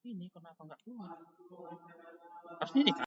Ini kenapa nggak keluar? Pasti ini kan?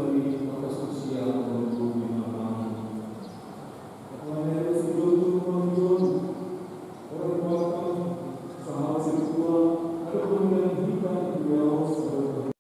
dari batas usia menuju 5 tahun. Pertanyaan sejauh kemajuan orang kuatkan sama seksual ada pemilihan hitam beliau sebagai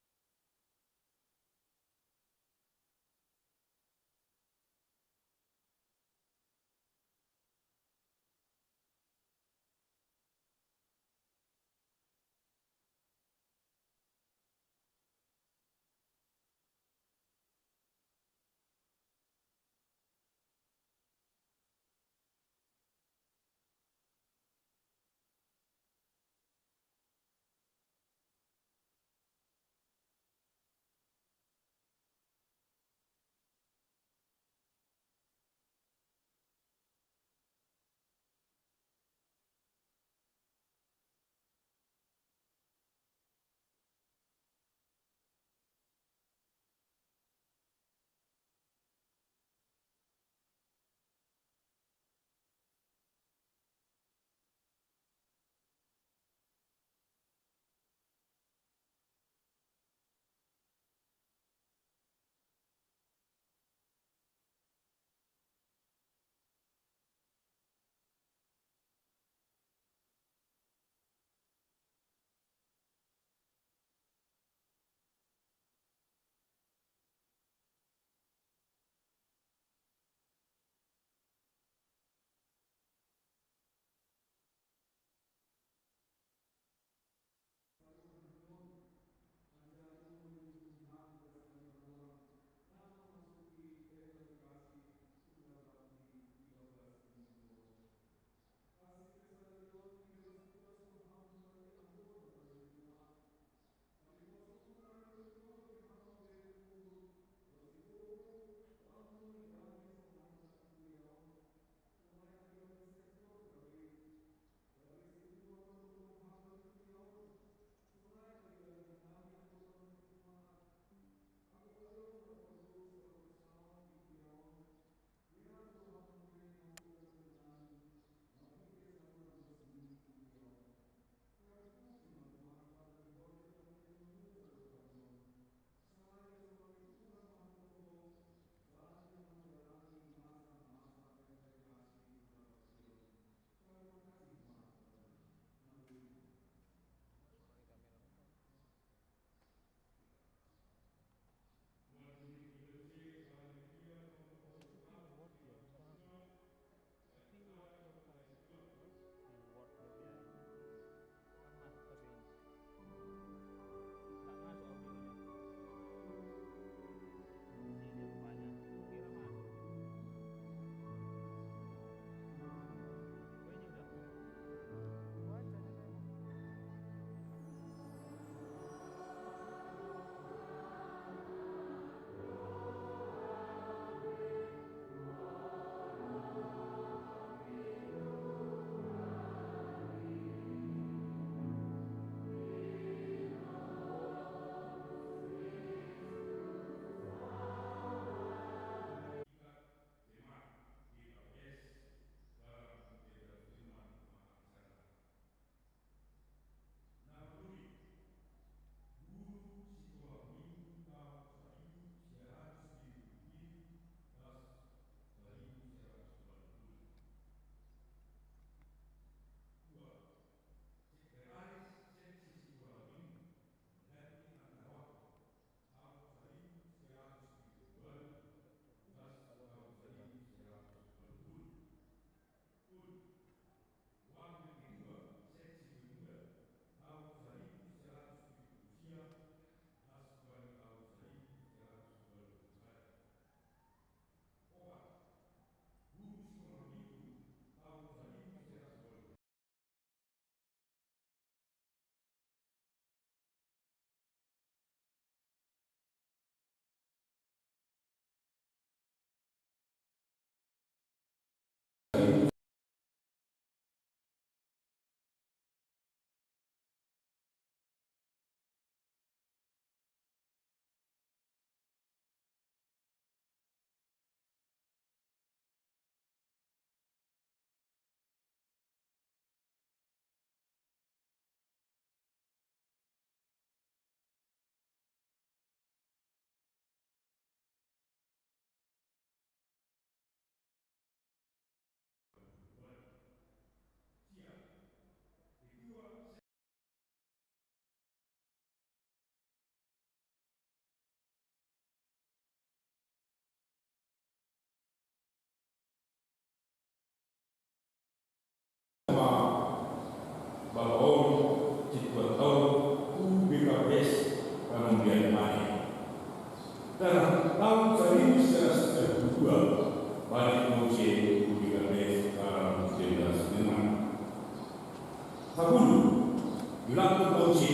Wiranto Tauce,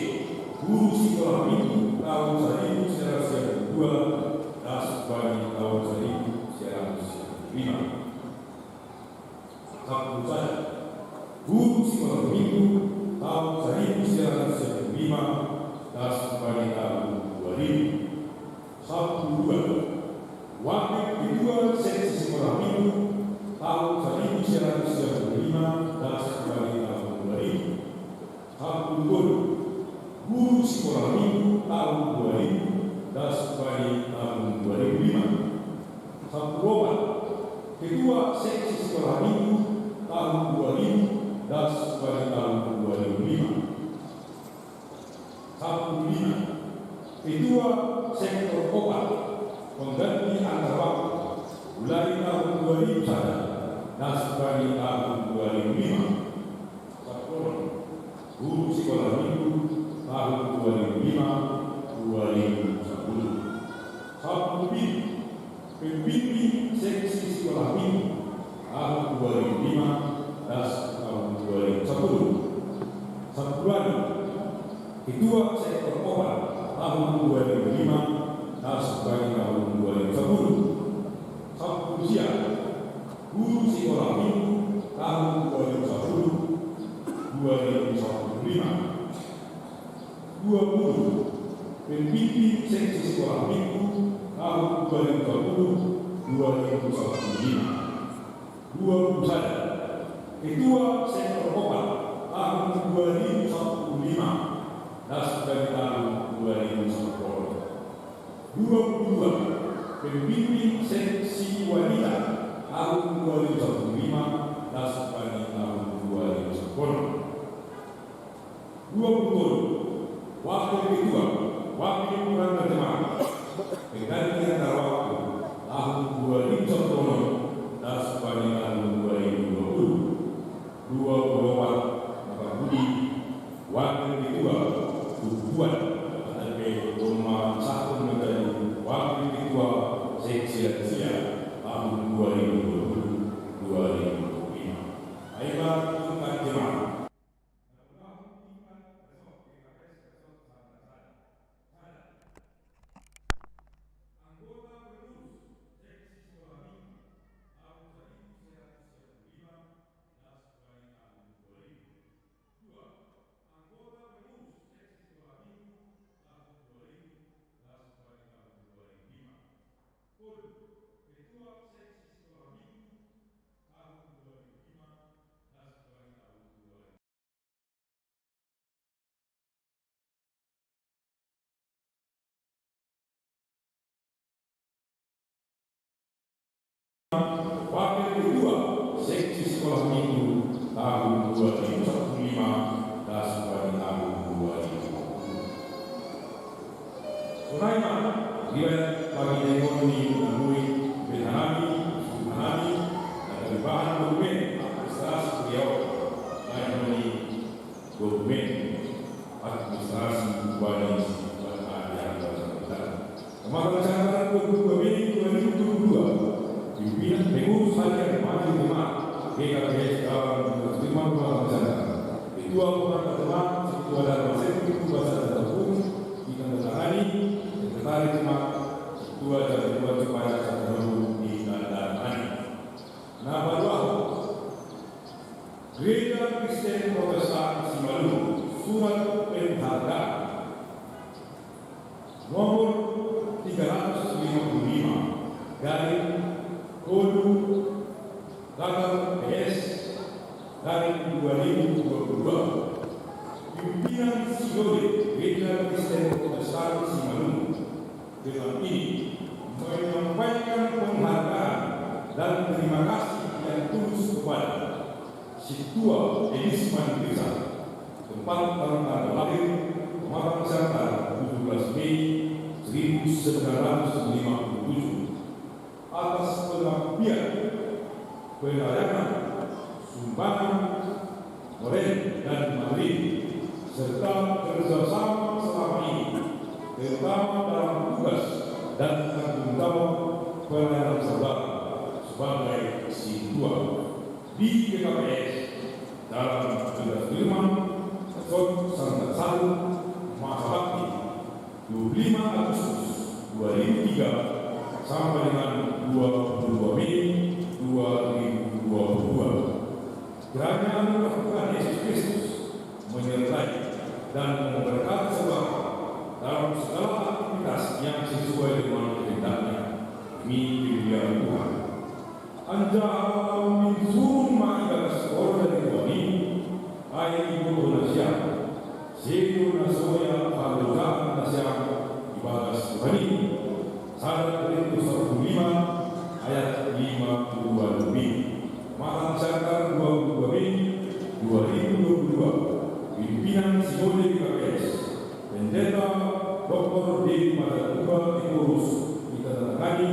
guru sekolah minggu tahun 1902 dan Subani tahun 1905. Sabtu saja, guru sekolah minggu tahun 1905 dan Subani tahun 2000. Sabtu 2, wakil kedua seksi sekolah minggu tahun 1905 dan Subani tahun 2000. Sabtu 2, guru sekolah minggu tahun 2000 dan Subani tahun 2005. Sabtu 4, ketua seksi sekolah minggu tahun 2000 dan Subani tahun 2005. Sabtu 5, ketua sektor Kopal pengganti antar waktu mulai tahun 2000 saja dan Subani tahun 2005. Sabtu 6, guru sekolah minggu tahun 2005-2010. Sabtu 7, pembimbing seksi sekolah minggu tahun 2005 dan tahun 2010. Sabtu 8, ketua sektor Kopal tahun 2005 dan Subani tahun 2010. Sabtu siang, guru sekolah minggu tahun 2010-2015. 20, pembimbing seksi sekolah minggu tahun 2020-2015. 21, ketua sektor Kopal tahun 2015 dan Subani tahun 2010. 22, pembimbing seksi wanita tahun 2015 dan Subani tahun 2010. 20, wakil kedua, wakil kurang jemaah pengganti antar waktu tahun 2010 dan Subani tahun 2020. 24, Bapak Budi, wakil kedua tujuan ATP Rumah Satu menjadi wakil ketua seksi Asia tahun 2020-2025. Ayolah kita jemaah. Wakil kedua seksi sekolah minggu tahun 2015 dan Subani tahun 2020. Sonaima riwayat bagi ekonomi melalui Benhami, Subhanami dan dari bahan dokumen administrasi beliau melalui dokumen administrasi Bani Kemarin catatan 22 Mei 2022 pimpinan pengurus harian Maju Jemaah PKPS dalam menerima masyarakat. Ketua Pemerintah Jemaah, Ketua dan Persekutu Bahasa dan Hukum, ditandatangani Sekretaris Jemaah, Ketua dan Ketua Jemaah Satu ditandatangani. Nama doa Gereja Kristen Protestan Simalungun, surat penghargaan nomor 355 dari Kodu Gagal PS dari 2022. Pimpinan Sidore Gereja Kristen Protestan Simalungun dengan ini menyampaikan penghargaan dan terima kasih yang tulus kepada Situa Elisman Rizal, tempat tanggal lahir Pematang Siantar 17 Mei 1957, atas pengabdian, pelayanan, sumbangan, moral dan materi, serta kerjasama selama ini, terutama dalam tugas dan tanggung jawab pelayanan saudara sebagai Situa di PKPS dalam tugas firman, Son 1 masa bakti 25 Agustus 2003 sampai dengan 22 Mei 2022. Kiranya anugerah Tuhan Yesus Kristus menyertai dan memberkati saudara dalam segala aktivitas yang sesuai dengan kehendaknya. Demi kemuliaan Tuhan. Anjal min summa ila sekolah dari Tuhan ayat ibu Indonesia Sekiu nasoya padukaan nasyam ibadah Tuhan Sadat itu 105 ayat 52 lebih. Malam Sangkar 22 Mei 2022. Pimpinan Sinode PKS Pendeta Dr. D. Madatuba Ikurus ditandatangani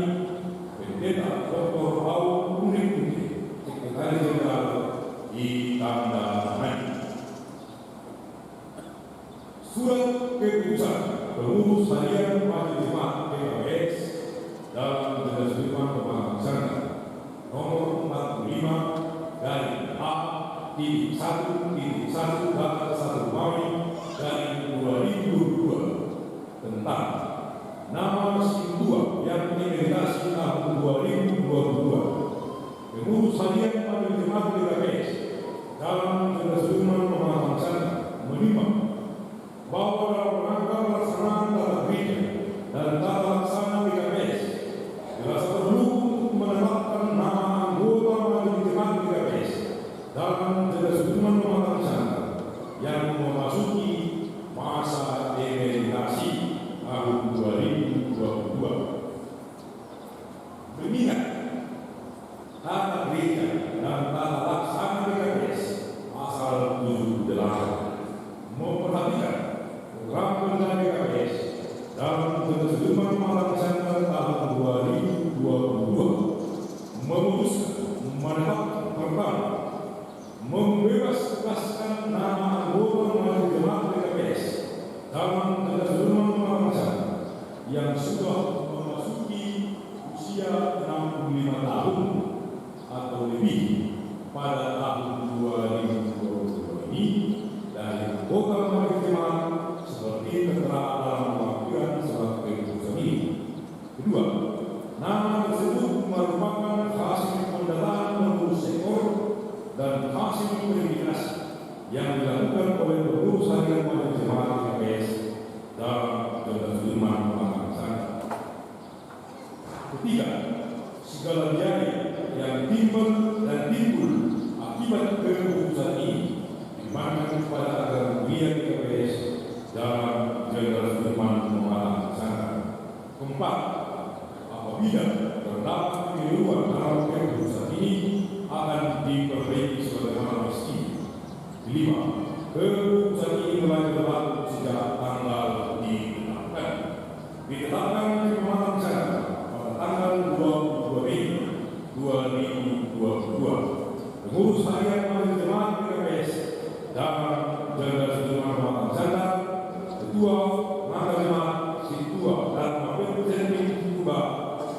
Pendeta Dr. Paul Kuning Sekretaris Jenderal ditandatangani. Surat keputusan pengurus harian Majelis Jemaat PKS dalam Jelas Firman Pemahaman Sangka nomor 45 dari A.1.1 Mawi dari 2022 tentang nama Sintua yang direalisasi tahun 2022. Pengurus harian Majelis Jemaat PKS dalam Jelas Firman Pemahaman Sangka menimbang bahwa dalam rangka pelaksanaan tata gereja dan tata laksana PKS dirasa perlu untuk menetapkan nama anggota Majelis Jemaat PKS dalam Jelas Firman Pemahaman Sangka yang memasuki masa emeritasi tahun 2022. Mengingat tata gereja dan tata laksana PKS pasal 78 memperhatikan program kerja PKS dalam Jelas Firman Pemahaman Sangka tahun 2022 memutuskan menetapkan pertama membebas tugaskan nama anggota Majelis Jemaat PKS dalam Jelas Firman Pemahaman Sangka yang sudah memasuki usia 65 tahun atau lebih pada tahun 2022 ini dari anggota Majelis Jemaat seperti tertera dalam perwakilan surat keputusan ini. Kedua, nama tersebut merupakan hasil pendataan menurut sektor dan hasil verifikasi yang dilakukan oleh pengurus harian Majelis Jemaat PKS dalam Jelas Firman Pemahaman Sangka. Ketiga, segala biaya yang timbul akibat keputusan ini dimanfaatkan kepada agar mulia PKS dalam Jelas Firman Pemahaman Sangka. Keempat, apabila terdapat keliruan dalam keputusan ini akan diperbaiki sebagaimana mestinya. Kelima, keputusan ini mulai berlaku sejak tanggal ditetapkan. Ditetapkan di Pemahaman Sangka pada tanggal 22 Mei 2022. Pengurus harian Majelis Jemaat PKS dalam Jelas Firman Pemahaman Sangka, Ketua Maka Jemaat Sintua dan Wakil Presiden Sintua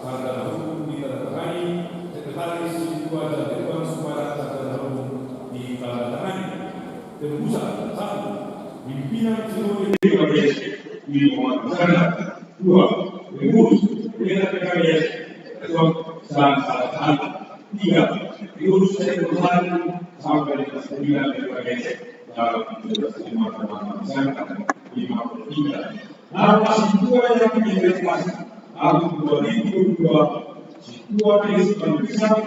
sarjana hukum ditandatangani, Sekretaris Sintua dan Dewan Sumpah sarjana hukum ditandatangani. Tembusan 1. Pimpinan Sinode PKS di Pemahaman Sangka. 2. Pengurus PKS Ketua Sarjana 3. Pengurus Sekretaris sampai dengan 9 PKS dalam Jelas Firman Pemahaman Sangka 53. Nama Sintua yang direalisasi tahun 2022 Sintua Yesus Kristus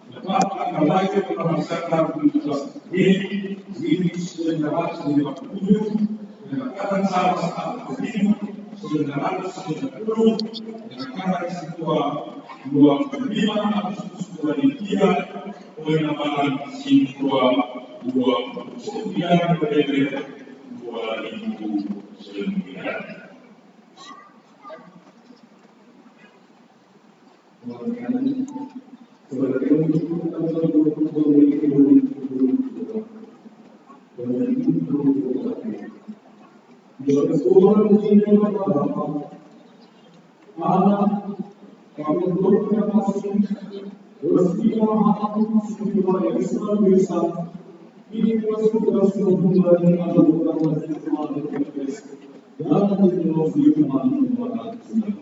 dapat tanggal lahir Pemahaman Sangka 17 Mei 1957 dengan kata salah satu pemilu 1990 dengan kata Sintua 25 Agustus 2003 penambahan Sintua 29 November 2009. ini masuk dalam sebuah bulan atau bukan dalam teknologi pemanfaatan sumber.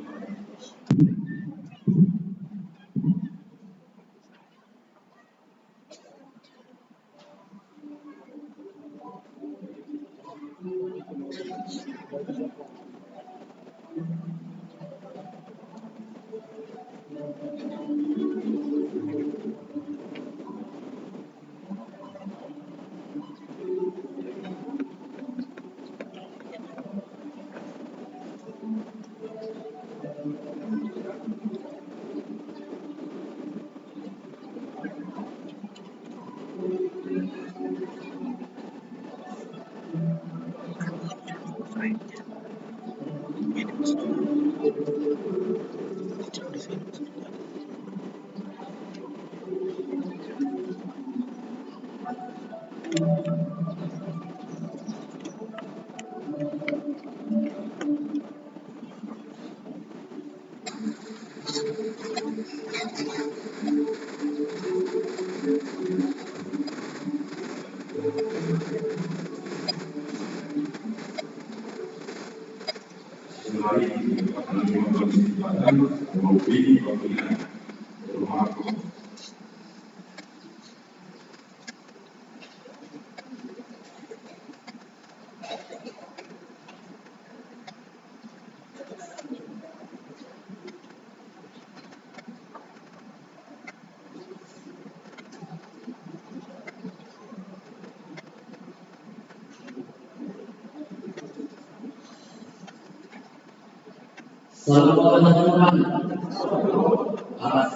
Selamat teman-teman, atas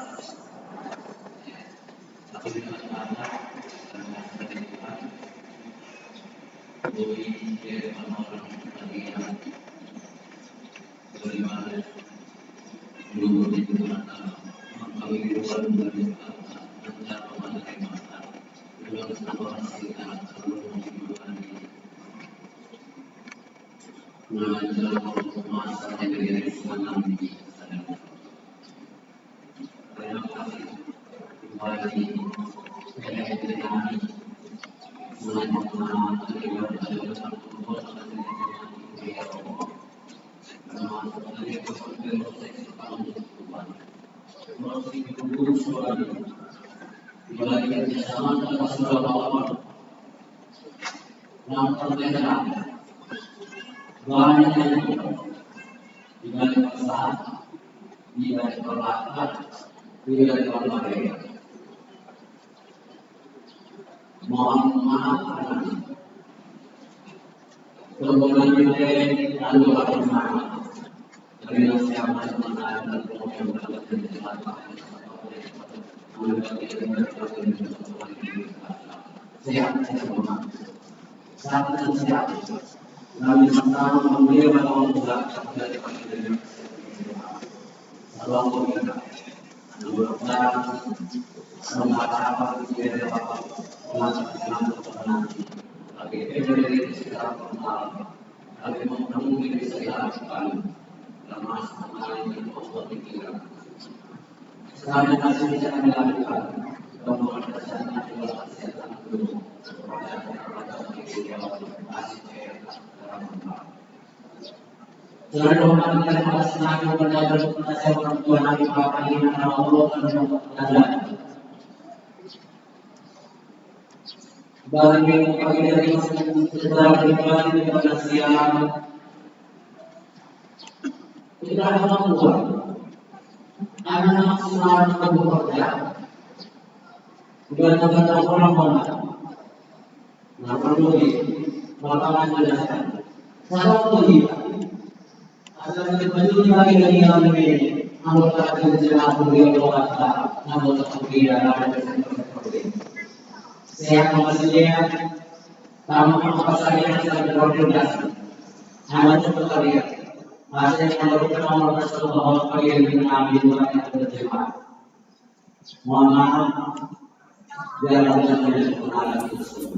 mohon maaf kemudian kita lalu dari siapa dan sehat saat siap kami tahu beliau menolak dari kalau kita membaca dari Bapak tapi dari secara formal kami menemui saya termasuk mengalami pemikiran sekarang masih bisa dilakukan bahwa kesehatan adalah kesehatan dulu selain mengatakan pada senang berdagang saya orang tua Nabi Bapak ini Allah dan bagi dari setelah kembali kepada siang kita akan membuat anak-anak selalu bekerja dengan kata orang-orang nah perlu melakukan penjelasan satu kita agar kita lagi dari yang ini anggota kerja beliau anggota kerja saya maksudnya kamu apa saja yang sedang berkoordinasi hanya untuk kalian masih yang memberikan nomor tersebut bahwa kalian mengambil orang yang berjemaah mohon maaf dalam menjadi pengalaman tersebut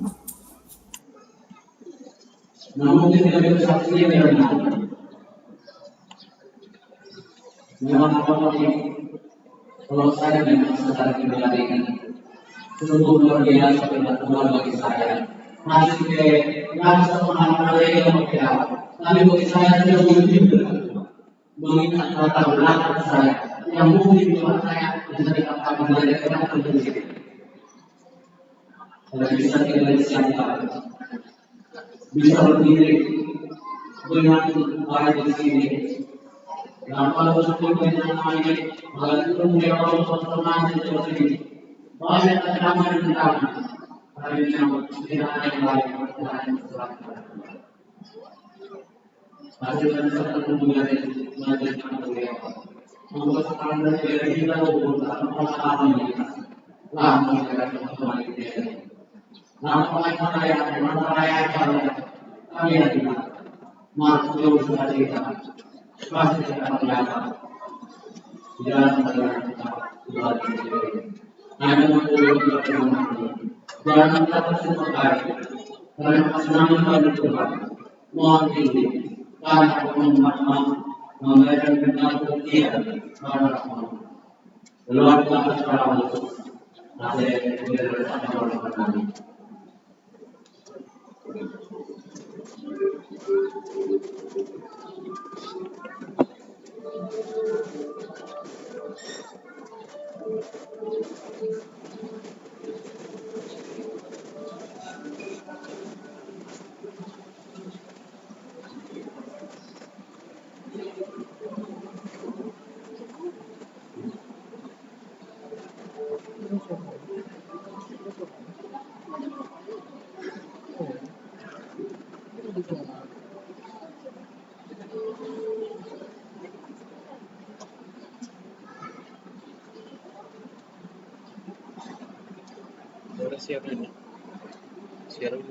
namun kita bisa saksikan dengan memang apa kalau saya memang sedang diberikan sungguh luar biasa pengetahuan bagi saya. Masih ke langsung mengalami yang berbeda, tapi bagi saya tidak mungkin mengingat latar belakang saya yang mungkin buat saya bisa dikatakan dari orang tertentu. Saya bisa tinggal di sana, bisa berdiri dengan baik di sini. Dan kalau seperti yang lain, kalau itu menjawab pertanyaan seperti ini, banyak tekanan di dalam. Hari ini tidak ada yang lain pertanyaan seperti itu. Masih ada satu mengajarkan beliau. Membuat standar dari kita untuk pengalaman kita. Lah mengajarkan kembali dia. Nama saya kami ada. Masuk sudah kita. Pasti kita melihat jalan kita sudah diberi. Hanya untuk berjalan. Jangan kita semua baik. Karena kesenangan Tuhan. Mohon tinggi. Karena memberikan kebahagiaan pada semua. Luar biasa secara khusus. Saya bersama orang kami. Ahora cierren. Cierren.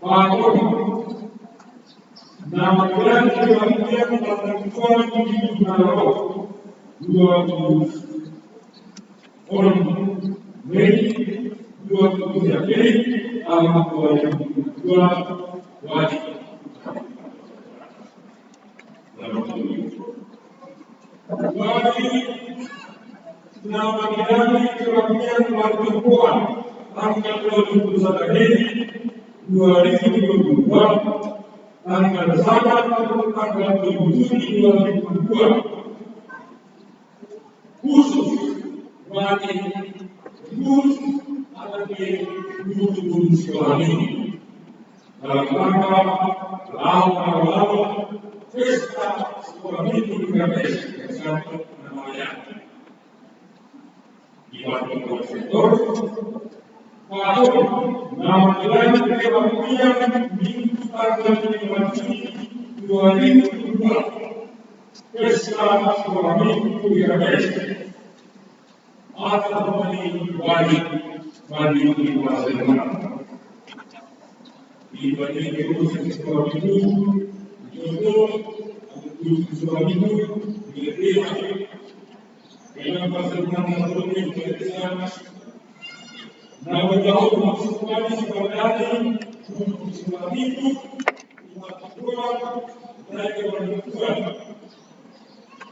Pak nama kalian kebahagiaan pada Tuhan di Naro 20 orang Mei 23 Mei tahun 2022 wajib. Nama kalian kebahagiaan pada Tuhan tanggal 21 Mei 2022 tanggal 1 tanggal 27 2022 khusus bagi khusus akan di sekolah ini dalam rangka lawan pesta sekolah minggu PKS yang satu namanya di Batu Sektor. Nama jalan kebahagiaan minggu tanggal 5 Juni 2022 pesta sekolah minggu PKS atau wajib bagi keluarga negara. Di bagian kerusakan sekolah minggu contoh untuk sekolah minggu diterima dalam pasal 6 yang nama jauh maksud kami sebenarnya untuk sekolah minggu umat Tuhan naik kepada Tuhan.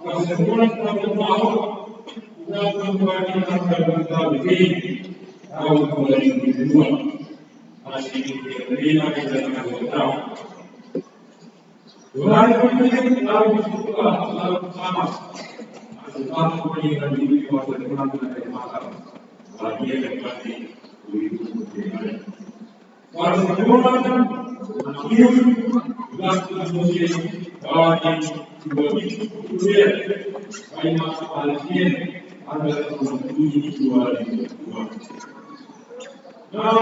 Pasal 6 tahun dan membuatkan tanggal lebih tahun 2022 masih diterima dalam tahun. Tuhan memiliki tahun sekolah selalu sama. Masih tahun pendidikan di kawasan Tuhan dari masalah. Bagi yang pasti pada sekolah akhir belas muslim bagi dua kuliah karena Palestina adalah menjadi 2002. Nah,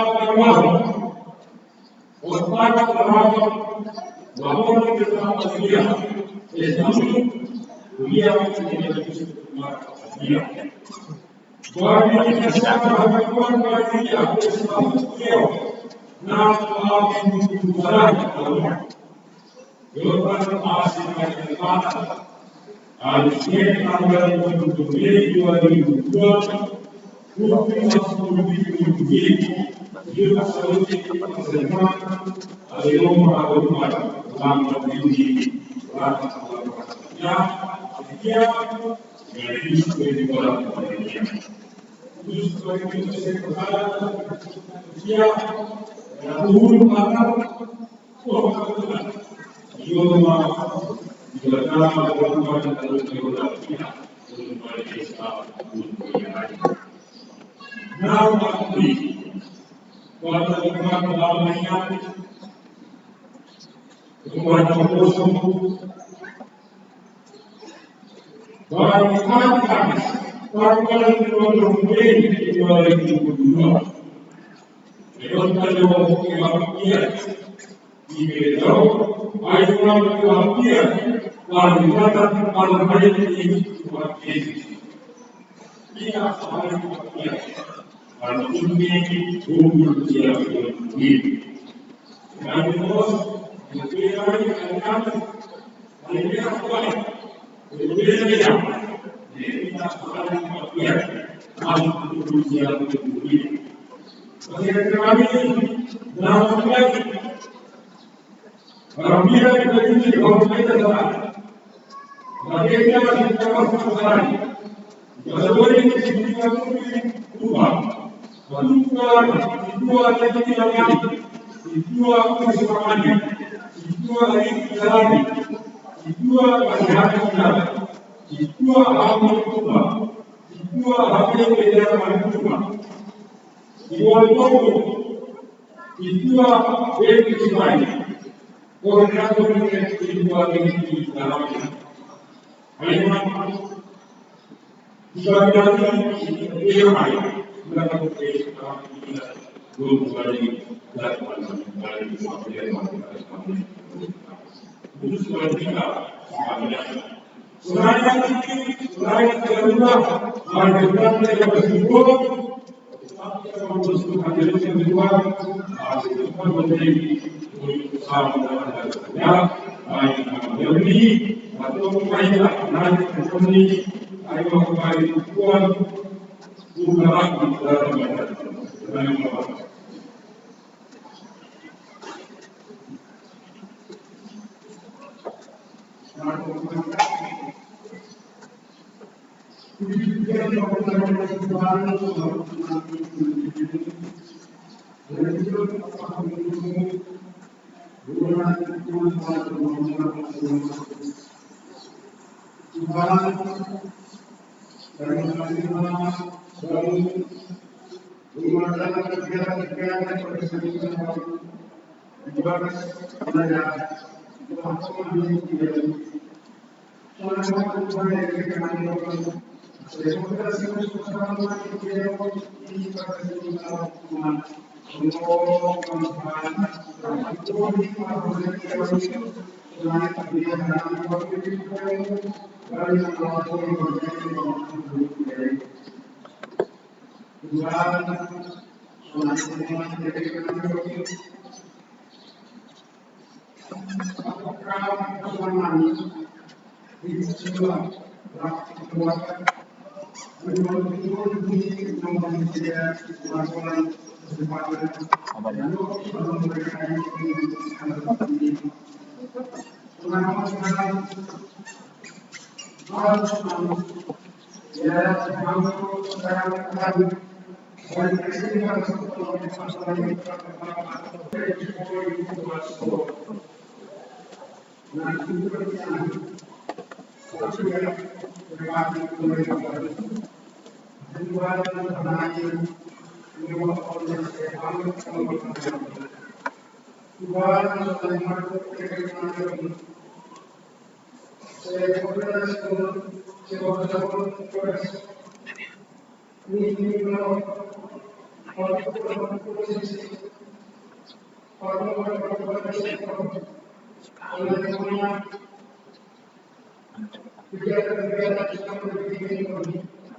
orang terhadap bahwa kita Palestina Islam dunia menjadi dia. Bagi kita harapan bagi Islam dia. Nah, Jawaban masih banyak kata. Harusnya tanggal 27 Mei 2002, Bukti masuk lebih juga solusi persemaan Alaikum warahmatullahi wabarakatuh. Ya, dari sebagai orang Indonesia. Terus sebagai Indonesia ya, turun makan,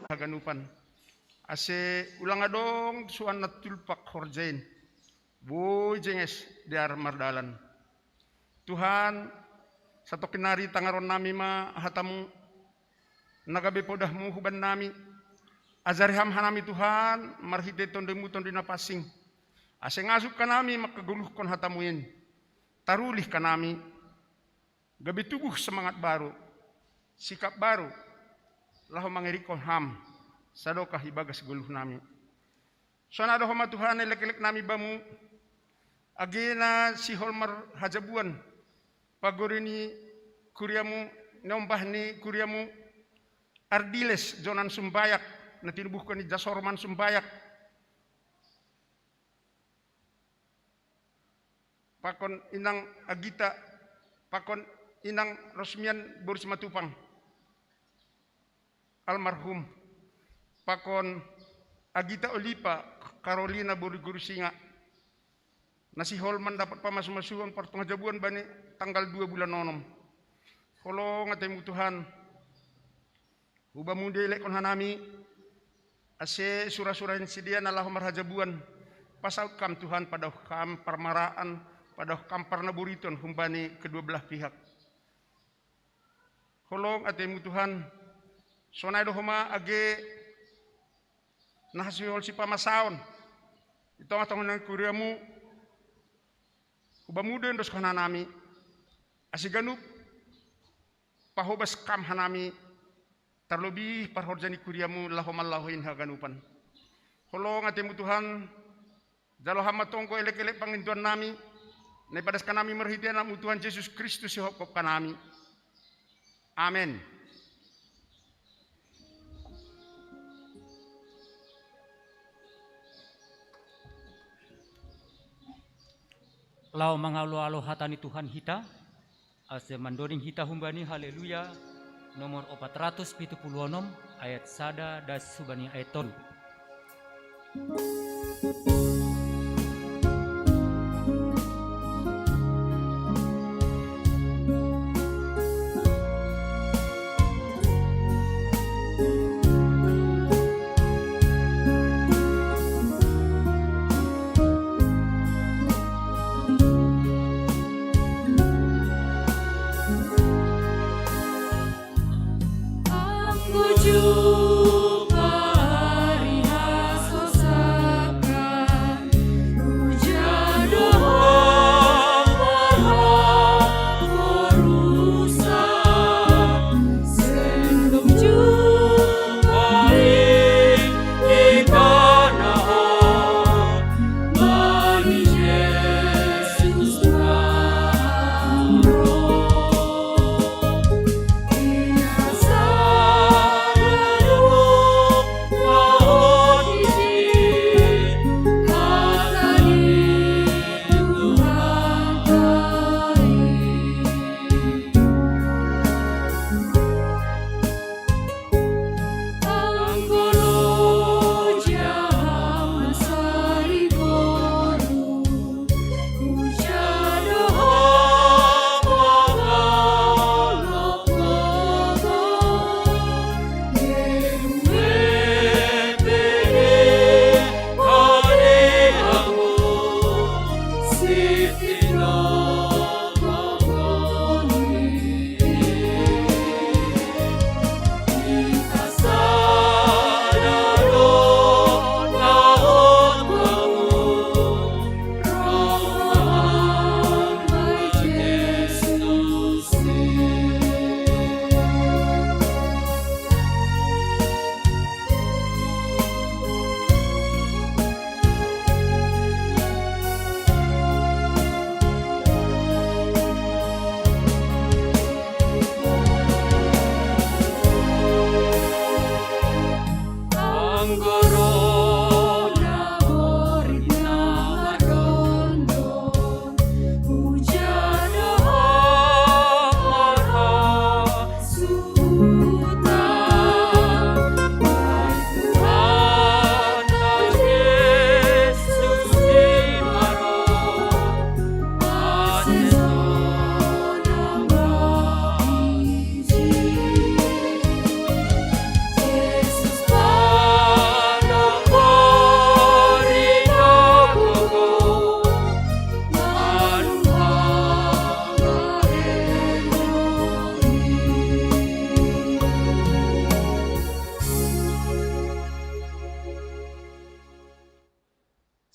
Haganupan ase ulang adong suan natulpak horjain boy jenges diar mardalan Tuhan satu kenari tangaron nami ma hatamu nagabe podahmu huban nami azariham hanami Tuhan marhide tondemu tondina pasing ase ngasuk kanami makaguluh kon hatamuin tarulih kanami gabe tubuh semangat baru sikap baru lahu mangirikon ham sadokah ibagas guluh nami sona dohoma Tuhan elek-elek nami bamu agena si holmar hajabuan pagorini kuriamu nombah ni kuriamu Ardiles Jonan Sumbayak natinubuhkan ni Jasorman Sumbayak pakon inang Agita pakon inang Rosmian Boris Matupang almarhum pakon Agita Olipa Carolina Boriguru Singa nasi Holman dapat pamas-masuan partong jabuan bani tanggal 2 bulan nonom kolong atemu Tuhan ubamu delek kon hanami ase surah-surah insidian Allahumma marhajabuan pasal kam Tuhan pada kam permaraan pada kam parnaburiton humbani kedua belah pihak kolong atemu Tuhan sonai dohoma age nahasiol si pamasaon itong nang kuriamu ubamuden dos hanami asiganup pahobas kam hanami terlebih parhorjani kuriamu lahomallahoin haganupan kolong atemu Tuhan jalo hama tongko elek-elek pangintuan nami nepadas kanami merhitian namu Tuhan Yesus Kristus hokop kanami amin. Lau mangalo-alo hatani Tuhan hita ase mandoring hita humbani haleluya nomor 476 ayat sada das subani ayat tolu.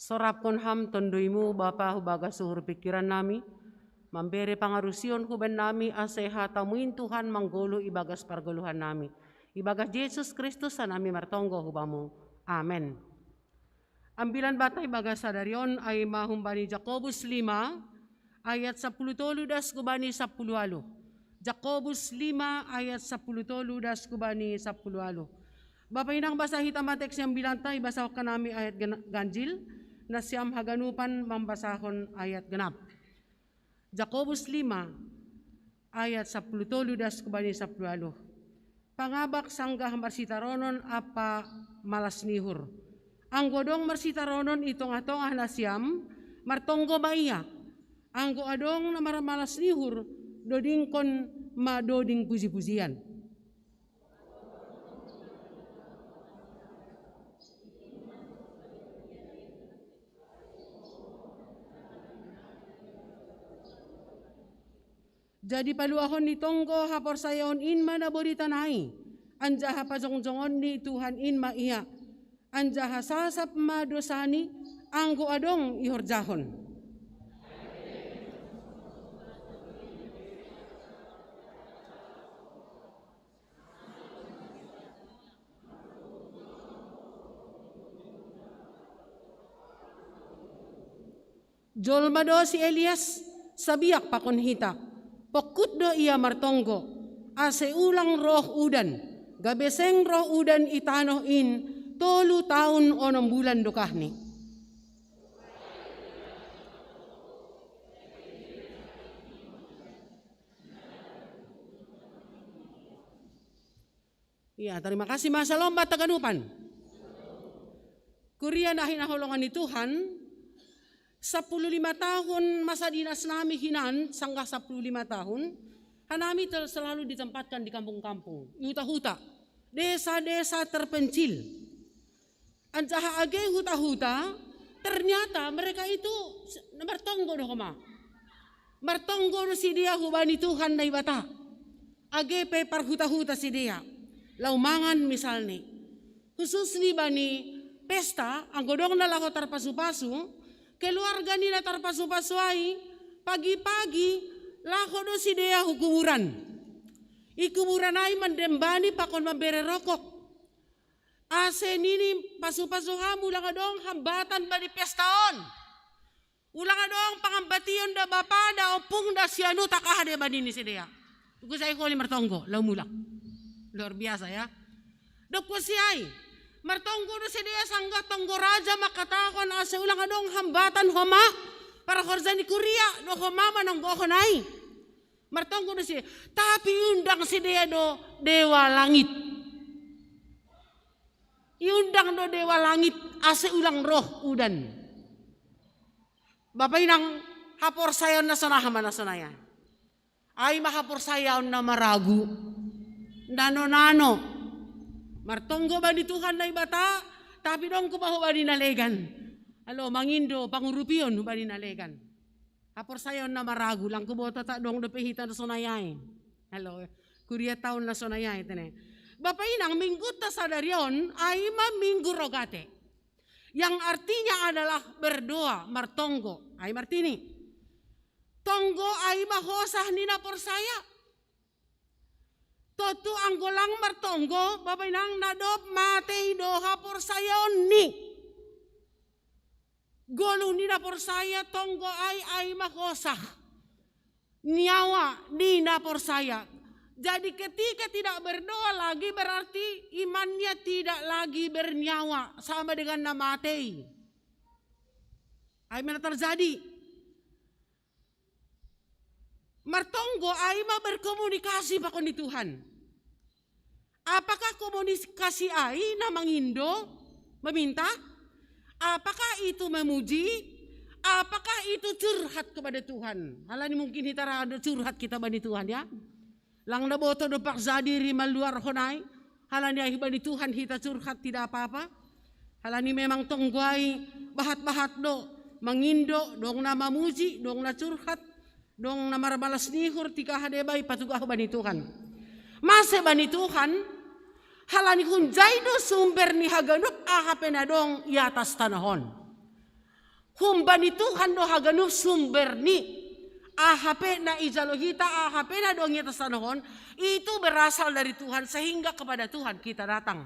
Sorapkon ham tondoimu Bapa hubaga suhur pikiran nami, memberi pangarusion huban nami aseha tamuin Tuhan manggolo ibagas pargoluhan nami. Ibagas Yesus Kristus nami martonggo hubamu. Amen. Ambilan batay bagas sadarion ay mahumbani Jakobus 5 ayat 10 das kubani 10 alo. Jakobus 5 ayat 10 das kubani 10 alo. Bapak inang basa hitam teks yang bilantay basa kanami ayat ganjil na siyam haganupan mambasahon ayat genap. Jakobus 5 ayat 10 das kubani 10 alo. Pangabak sanggah marsitaronon apa malas nihur. Ang godong marsitaronon itong atong na siyam martonggo maiya. Ang adong na maramalas nihur doding kon madoding puji-pujian. Jadi paluahon ni tonggo hapor sayon in manabori tanai. Anjaha pajong-jongon ni Tuhan in maiya. Anjaha sasap madosani anggo adong ihorjahon. Jolmado si Elias sabiak pakon hita. Pokut do ia martonggo, ase ulang roh udan, gabeseng roh udan itanoh in, 3 tahun 6 bulan dokahni. Ya, terima kasih masa lomba taganupan. Kurian ahin naholongan ni Tuhan, 15 tahun masa dinas nami hinan, sanggah 15 tahun, hanami selalu ditempatkan di kampung-kampung, huta-huta, desa-desa terpencil. Anjaha age huta-huta, ternyata mereka itu martonggo do koma. Martonggo do si dia hubani Tuhan na ibata. Age pe par huta-huta si dia. Laumangan misalnya. Khusus ni bani pesta, ang godong na lako tarpasu-pasu, keluarga nila tarpasu-pasuai, pagi-pagi lako do si dia hukuburan. Ikuburan ay mandembani pakon mambere rokok. Ase nini pasu-pasuhamu ulang adong hambatan bani pestaon. Ulang adong pangambation da bapa da opung da sianu takahade bani ni si dia. Ugo sa ikoli martonggo, laumulak. Luar biasa ya. Dok po siyay. Martonggo do si dia sanggah tonggo raja makatakon ase ulang adong hambatan homa para korza ni Korea do homa manonggo konay. Martonggo do si dia. Tapi undang si dia do dewa langit. Iundang do dewa langit ase ulang roh udan. Bapak inang hapor sayon na sonahaman na sonaya. Ay mahapor sayon na maragu. Nano-nano. Martonggo ba ni Tuhan na ibata, tapi dong kumaho ba ni nalegan. Alo, mangindo, pangurupiyon ba ni nalegan. Hapor sayon na maragu, lang kubota ta dong dopehita na sonayay. Alo, kuriya taon na sonayay. Bapak inang minggut na sa daryon ay maminggu rogate. Yang artinya adalah berdoa, martonggo. Ay martini. Tonggo ay mahosah ni napor saya. Toto ang golang martonggo, babay nang nadop matay doha por sayon ni. Golo ni na por saya, tonggo ay makosah. Nyawa di na por saya. Jadi ketika tidak berdoa lagi berarti imannya tidak lagi bernyawa sama dengan namatay. Ay mana terjadi. Martonggo ay berkomunikasi pa ni Tuhan. Apakah komunikasi ay na mangindo, meminta? Apakah itu memuji? Apakah itu curhat kepada Tuhan? Halani mungkin kita ada curhat kita bani Tuhan ya. Lang naboto do paksa diri maluar honay. Halani ay bani Tuhan kita curhat tidak apa-apa. Halani memang tongguay bahat-bahat do. Mangindo, dong na mamuji, dong na curhat. Dong na marbalas nihur tika hadebay patugah bani Tuhan. Mase bani Tuhan halani hunjay do sumber ni haganuk ahapen adong iatas tanahon. Humba ni Tuhan do haganu sumber ni. AHP na ijalohita, AHP na doang kita sanohon, itu berasal dari Tuhan sehingga kepada Tuhan kita datang.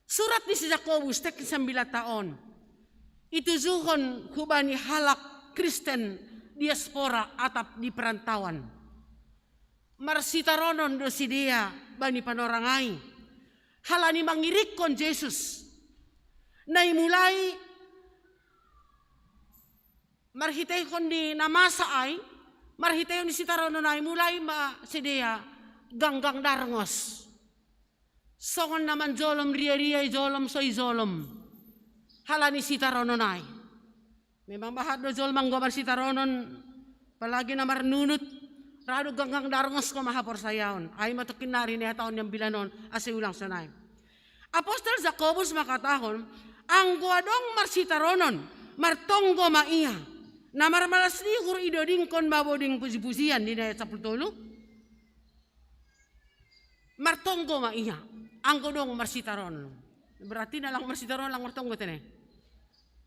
Surat ni si Jakobus tek 9 taon. Itu zuhon hubani halak Kristen diaspora atap di perantauan. Marsitaronon do si dia bani panorangai. Halani mangirikon Yesus. Nay mulai marhitayhon di namasa ay, marhitayhon di sitaronon ay mulai sedia ganggang darngos. Songon naman jolom ria-ria jolom soy jolom. Halani sitaronon ay. Memang bahat do jolom manggobar sitaronon palagi na marnunut. Rado ganggang darngos ko mahapor sayaon. Ay matukin na rin taon yung bilanon asi ulang sanay. Apostol Jakobus makatahon, ang guadong marsitaronon, martonggo maiya. Na marmalas ni hur idoding kon maboding pusi-pusian di na sa pultolo. Martonggo maiya. Ang godong marsitaronon. Berarti na lang marsitaronon lang martonggo tene.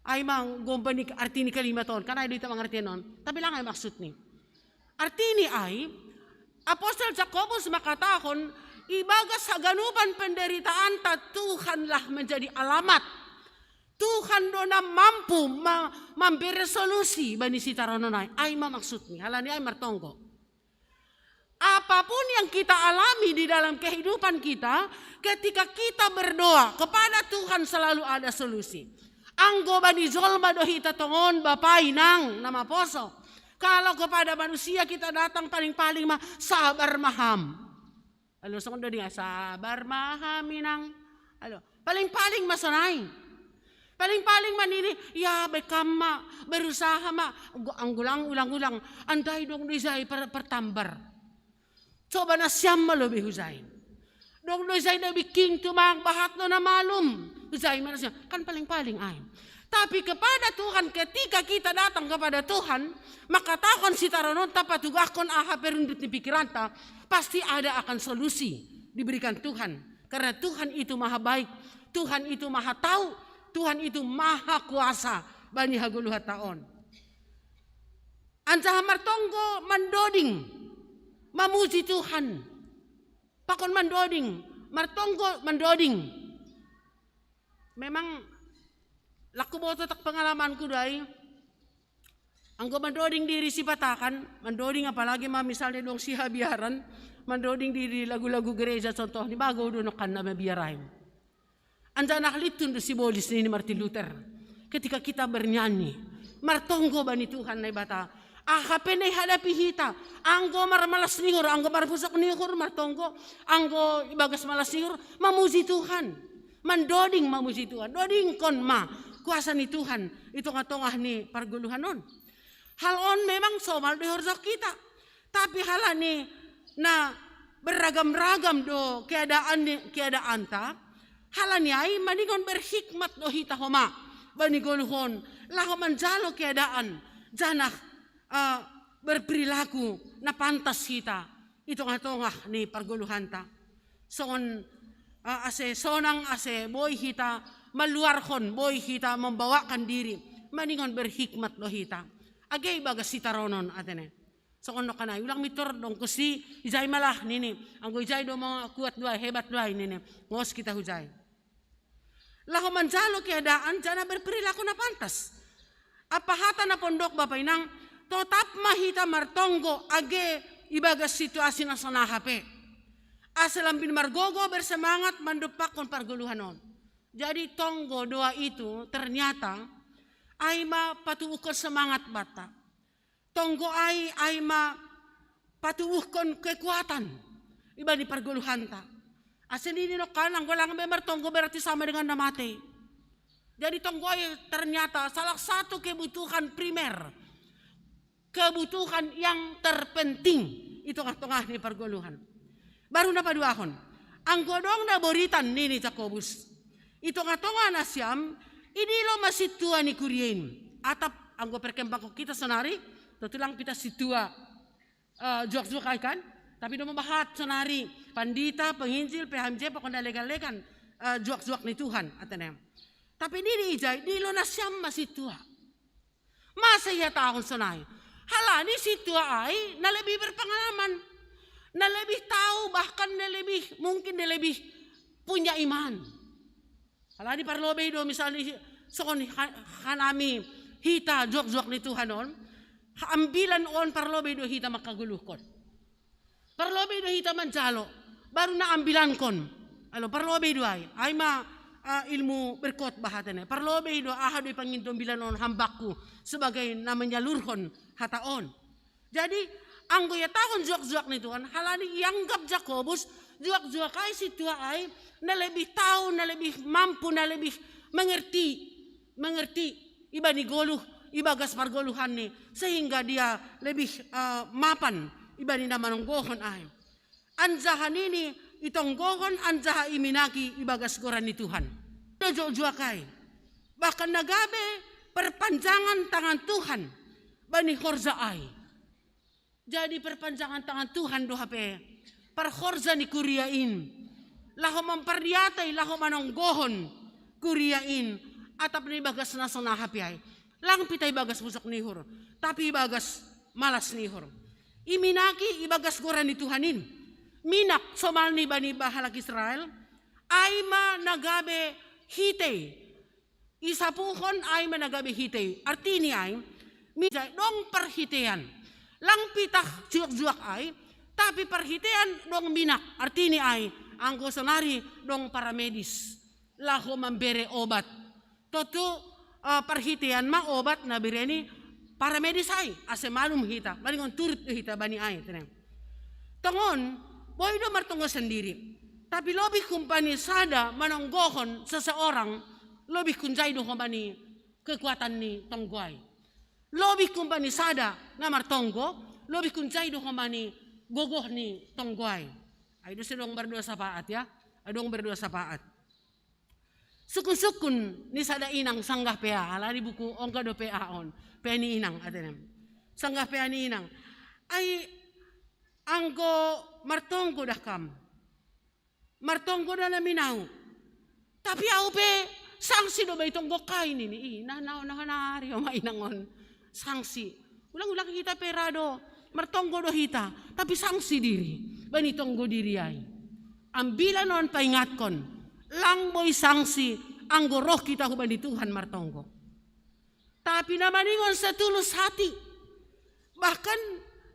Ay mang gomba ni arti ni kalimaton. Kanay dito mang arti nun. Tapi lang ay maksud ni. Arti ni ay, Apostol Jakobus makatahon, ibaga sa ganuban penderitaan ta Tuhanlah menjadi alamat. Tuhan do na mampu memberi solusi bani sitarononay. Ay mamaksud ni, halani ay martonggo. Apapun yang kita alami di dalam kehidupan kita, ketika kita berdoa kepada Tuhan selalu ada solusi. Anggo bani zolma do hita tongon bapai nang nama poso. Kalau kepada manusia kita datang paling-paling sabar maham. Alo sa kondo nga sabar maham inang. Alo paling-paling masanay. Paling-paling manini, ya bekama berusaha ang ulang-ulang anday dong dizay pertambar. Coba na siyam lebih huzain. Dong dizay na biking tumang bahat no na malum. Huzay man siya kan paling-paling ay. Tapi kepada Tuhan ketika kita datang kepada Tuhan, maka tahon si taronon tapatugakon aha perundut ni pikiran ta, pasti ada akan solusi diberikan Tuhan. Karena Tuhan itu maha baik, Tuhan itu maha tahu, Tuhan itu maha kuasa bani haguluhat taon. Ancaha martonggo mandoding, mamuji Tuhan. Pakon mandoding, martonggo mandoding. Memang laku boto tak pengalamanku dai. Anggo mandoding diri si batakan, mandoding apalagi misalnya dong si habiaran, mandoding diri lagu-lagu gereja contoh ni bago do kan na mabiarahin. Anda naklitun do si bolis ni Martin Luther. Ketika kita bernyanyi, martonggo bani Tuhan na bata. Akape na hadapi hita, anggo marmalas nihur, anggo marpusak nihur, martonggo, anggo ibagas malas nihur, mamuji Tuhan. Mandoding mamuji Tuhan, doding kon kuasa ni Tuhan, itu katongah ni parguluhan nun. Hal on memang somal di horzak kita. Tapi hal ni na beragam-ragam do keadaan ta. Hal ni ay maningon berhikmat do hita homa. Banigoluhon laho manjalo keadaan janah berperilaku na pantas kita. Itu katongah ni parguluhan ta. Sonang boy hita maluarhon boy hita membawakan diri maningon berhikmat lo hita agay bagas sitaronon atene so kono kanay ulang mitor dong kusi ijay malah nini anggo ijay do mga kuat duay hebat duay nini ngos kita hujay laho manjalo keadaan jana berperilaku na pantas apa hata na pondok bapay nang totap mahita martonggo agay ibagas situasi na sonahape asalam bin margogo bersemangat mandupakon parguluhanon. Jadi tonggo doa itu ternyata aima patuukon semangat bata. Tonggo aima patuukon kekuatan iba di parguluhan ta. Asin ini no kan anggo lang memar tonggo berarti sama dengan namate. Jadi tonggo ternyata salah satu kebutuhan primer. Kebutuhan yang terpenting itu tengah di parguluhan. Baru na paduahon. Ang godong na boritan nini Jakobus. Ito nga tonga na siyam, idilo masitua ni kurien. Atap, ang perkembang ko kita sonari, tutulang kita situa juak-juak ay kan. Tapi do mabahat sonari, pandita, penginjil, PHMJ, pakon legal-legan, juak-juak ni Tuhan. Tapi diri ijay, di lo na siyam masitwa. Masaya tahun sonay. Halani sitwa ay na lebih berpengalaman. Na lebih tahu, bahkan mungkin na lebih punya iman. Halani parlobe do misalnya sokon hanami hita juak-juak ni Tuhan on. Ambilan on parlobe do hita makaguluhkon. Parlobe do hita manjalo. Baru na ambilan kon. Alo parlobe do ay ilmu berkot bahatene. Parlobe do ahado pangintong bilan on hambakku sebagai namanya lurhon hataon. Jadi anggo ya tahun juak-juak ni Tuhan. Halani ianggap Jakobus juak-juak ay si Tuhan ay na lebih tahu, na lebih mampu, na lebih mengerti iba ni goluh, ibagas pargoluhan ni sehingga dia lebih mapan iba ni naman ng gohon ay. Anjahan ini itong gohon anjaha iminaki ibagas goran ni Tuhan. Juak-juakay. Bahkan nagabe perpanjangan tangan Tuhan bani khorza ay. Jadi perpanjangan tangan Tuhan do hape par khorza ni kuriain. Laho memperdiatay laho manong gohon kuriain atap ni bagas nasona hape ay. Lang pitay bagas busok nihur, tapi bagas malas nihur. Iminaki ibagas goran ni Tuhanin. Minak somal ni bani bahalak Israel ay nagabe hitay. Isapuhon ay nagabe hitay. Artini ay midjay dong perhitean. Lang pitah juak-juak ay tapi perhitean dong minak. Artini ay anggo sonari dong paramedis. Laho membere obat. Toto perhitean obat na bireni paramedis ay ase malum hita. Balingon turut hita bani ay. Tongon boy do martunggo sendiri. Tapi lebih kumpani sada manonggohon seseorang lebih kunjai do kumpani kekuatan ni tonggoy. Lebih kumpani sada na martonggo lebih kunjai do kumpani gogoh ni tonggoy. Ay do silong berdua sapaat ya. Adong berdua sapaat. Sukun-sukun ni sada inang sanggah pea. Ala di buku ongka do pea on. Pea ni inang atenem. Sanggah pea ni inang. Ay anggo martonggo dah kam. Martonggo dah laminaw. Tapi au pe sanksi do ba itong gokay nini. Nahanari o mainangon. Sanksi. Ulang-ulang kita perado. Martonggo do hita. Tapi sanksi diri. Bani tonggo diri ay. Ambilan on paingatkon. Lang boy sanksi. Anggo roh kita huban di Tuhan martonggo. Tapi namaningon sa tulus hati. Bahkan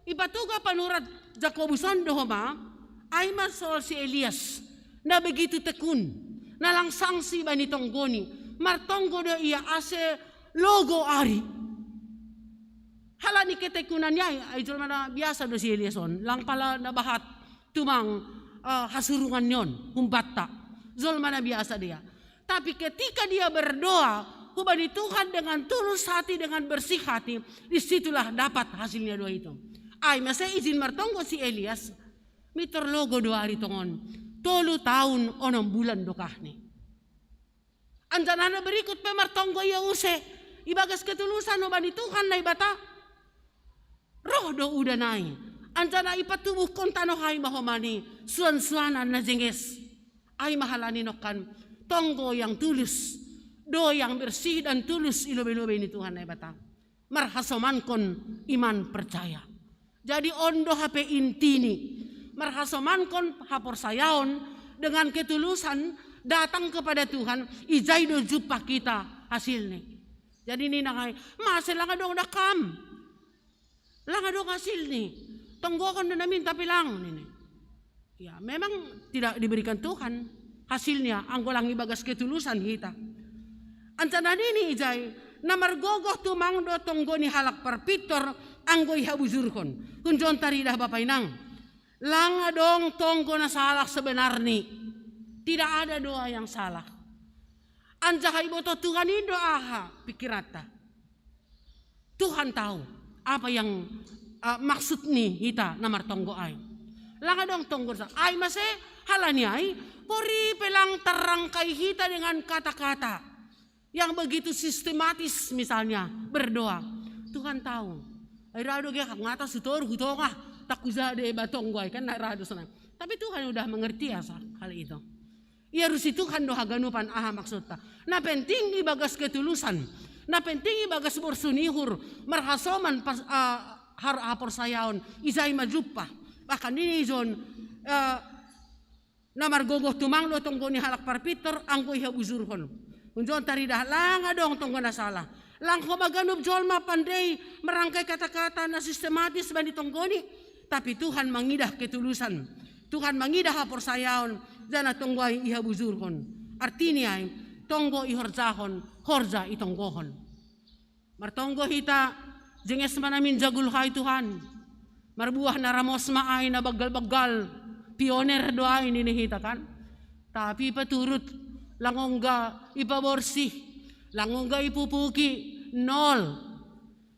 ipatuga panurat Jakobuson dohoma ay masol si Elias na begitu tekun na lang sanksi bani tonggoni martonggo do iya ase logo ari halani ketekunan niya ay jol mana biasa do si Elias on lang pala nabahat tumang hasurungan yon humbatta jol mana biasa dia tapi ketika dia berdoa hubani Tuhan dengan tulus hati dengan bersih hati disitulah dapat hasilnya doa itu. Ay masa izin martonggo si Elias mitorlogo do ari tongon 3 tahun 6 bulan dokah ni. Anjanana berikut pe martonggo ya use ibagas ketulusan no bani Tuhan na ibata. Roh do udah nai. Anjana ipatubuh kon tanohay mahomani suan-suanan na jenges. Ay mahalani nokan tonggo yang tulus. Do yang bersih dan tulus ilobe-lobe ni Tuhan na ibata. Marhasoman kon iman percaya. Jadi ondo HP intini marhasoman kon hapor sayaon dengan ketulusan datang kepada Tuhan ijai do jumpa kita hasilnya. Jadi ini nakay masih lang dong dakam lang dong hasil nih tonggokon na namin tapi lang ini. Ya memang tidak diberikan Tuhan hasilnya anggo lang ibagas ketulusan kita. Ancanan ini ijai namargogoh tumang do tonggo ni halak perpitor anggoy habuzurkon kunjon taridah bapainang lang adong tonggo na salah sebenarnya tidak ada doa yang salah anjahay boto Tuhan ini doa pikirata Tuhan tahu apa yang maksud nih kita namar tonggo ay lang adong tonggo sa ay mase halani ay pori pelang terangkai kita dengan kata-kata yang begitu sistematis misalnya berdoa Tuhan tahu ay rado gaya ngata sutor hutongah takuza de batong goy kan rado sana tapi Tuhan udah mengerti ya hal itu Ia rusi Tuhan do haganupan aha maksudta. Na penting ibagas ketulusan. Na penting ibagas borsunihur marhasoman pas har apor sayaon izay majuppa. Bahkan ini zon na margogoh tumang do tonggo ni halak parpitor angko iha buzurhon. Unjon taridah lang adong tonggo na salah. Lang humaganup jolma pandai merangkai kata-kata na sistematis bani tonggoni. Tapi Tuhan mangidah ketulusan. Tuhan mangidah hapor sayaon. Jana tonggo ay iha buzurhon. Artinya ay tonggo ihorjahon. Horja itonggohon. Martonggo hita. Jenges manamin jagulhay Tuhan. Marbuah na ramos maay na bagal-bagal. Pioner doay ninihita kan. Tapi paturut. Langongga ipaborsih. Langongga ipupuki, nol.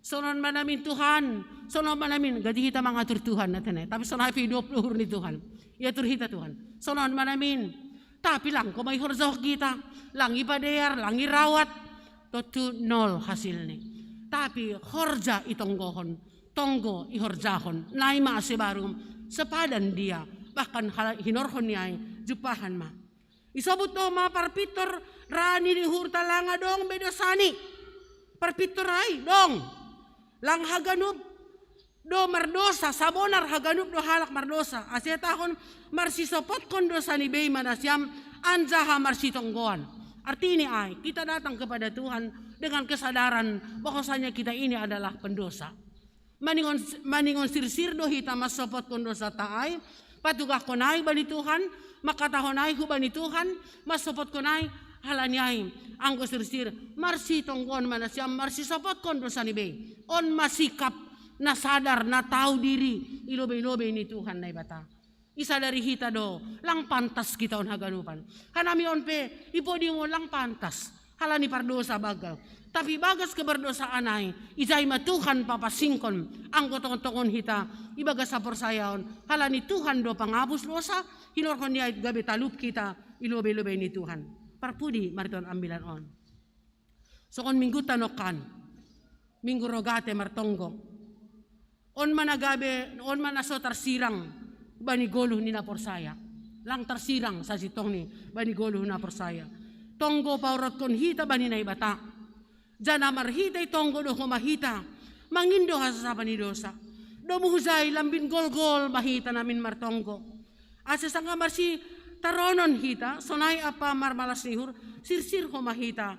Sonon manamin Tuhan, sonon manamin, gadi hita mangatur Tuhan natin tapi sonon hapi 20 ni Tuhan, iatur hita Tuhan. Sonon manamin, tapi lang kung may horzoh kita, lang ipadayar, lang irawat, to nol hasil ni. Tapi horja itonggohon, tonggo ihorjahon, naay maasibarum, sepadan dia, bahkan hinorhon niya ay jupahan ma. Isabot do mga parpitor, rani ni hurta lang dong bedosani. Parpitor ay dong. Lang haganup do mardosa, sabonar haganup do halak mardosa. Asya tahon marsisopot kon dosa ni Bey manasyam, anjaha marsitonggoan. Artinya ay, kita datang kepada Tuhan dengan kesadaran bahwasanya kita ini adalah pendosa. Maningon sirsir do hita masopot kon dosa taay, patugah konay bani Tuhan, makatahonay hubani Tuhan, masopot konay halanyay, anggo sirsir, marsi tonggon manasyam, marsi sopot kon dosa ni Bey. On masikap, na sadar, na tahu diri, ilobe-ilobe ni Tuhan na ibata. Isa dari hita do, lang pantas kita on haganupan. Hanami on pe, ipodi mo lang pantas, halani pardosa bagal. Tapi bagas keberdosaan ay, izay matuhan papasingkon, ang gotong-tongon hita, ibagas sa porsayaon, halani Tuhan do pangabus dosa, hinorkon niya gabi talup kita, ilobe-ilobe ni Tuhan. Parpudi, mariton ambilan on. So kon minggu tanokan, minggu rogate martonggo, on managabe, on manaso tarsirang, bani goluh ni na porsaya. Lang tarsirang sa sitong ni, bani goluh na porsaya. Tonggo paurot kon hita bani na ibata. Jana marhita itonggo do humahita, mangindo hasasapan ni dosa. Do muhuzay lambin gol-gol mahita namin martonggo. Asa sanga marsi taronon hita, sonay apa marmalas nihur, sirsir humahita.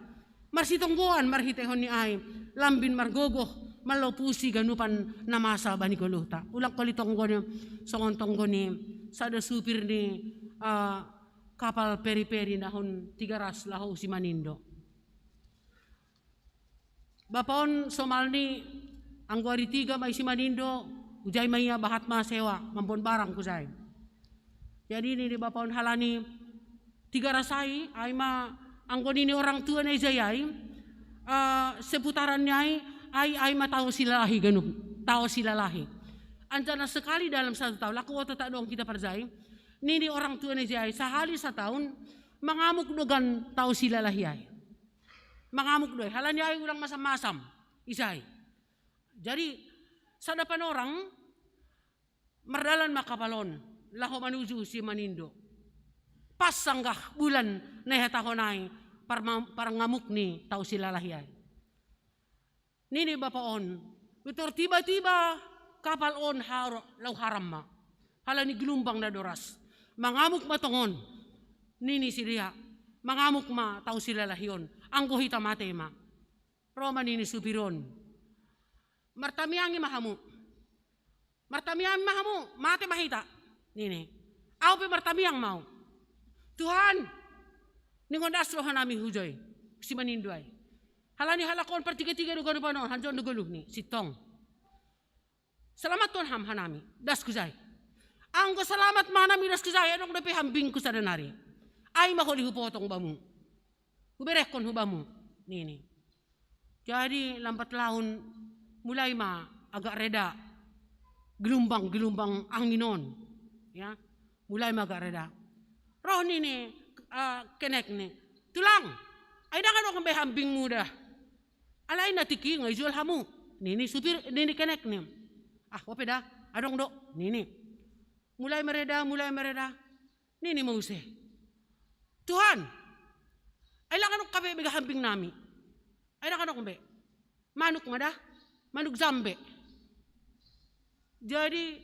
Marsi tonggoan marhita hon ni ay, lambin margogoh, malopusi ganupan namasa bani goluhta. Ulang kali tonggo ni, songon tonggo ni, sada supir ni kapal peri-peri nahon 300 lahu si Manindo. Bapaon Somalni angguari 3 may si Manindo ujay maya bahat masewa mampon barang kusay. Jadi ini bapaon halani 3 rasai ay ma anggon ini orang tua na izayay seputaran niya ay matao sila lahi ganun tao sila lahi. Anjana sekali dalam 1 tahun laku waktu tak doang kita parjay nini orang tua na izayay sahali sa tahun mangamuk dogan tao sila lahi ay. Mangamuk doy, halanya ay ulang masam-masam, isay. Jadi, sa depan orang, mardalan makapalon, laho manuju si Manindo. Pas sanggah bulan na hatahonay, parang ngamuk ni tao sila lahiyay. Nini bapaon, betul tiba-tiba kapal on law haram ma. Halani gelumbang na doras. Mangamuk matongon, nini si dia, mangamuk ma tao sila lahiyon. Anggo hita matema. Roma nini supiron. Martamiangi mahamu. Martamiangi mahamu. Mate mahita. Nini. Ako pe martamiang mau. Tuhan. Ningon aslo hanami hujoy. Si Manindo ay. Halani halakon per 3-3 duga pa noon. Hanjon dugulug ni. Sitong. Salamat tuan ham hanami. Das kuzay. Anggo salamat manami das kuzay. Anong dapi hambing ko sa danari. Ay makuli hupotong bamu. Huberekon hubamu. Nini. Jadi lambat laun mulai ma agak reda. Gelumbang anginon. Ya. Mulai ma agak reda. Roh nini kenek ni. Tulang. Ay na kano kambay hambing muda. Alay na tiki ngay jual hamu. Nini supir nini kenek ni. Wapeda. Adong do. Nini. Mulai mereda. Nini mause. Tuhan, ay lakan ng kape bigahambing nami. Ay lakan ng kape. Manok nga da, manok zambe. Jadi,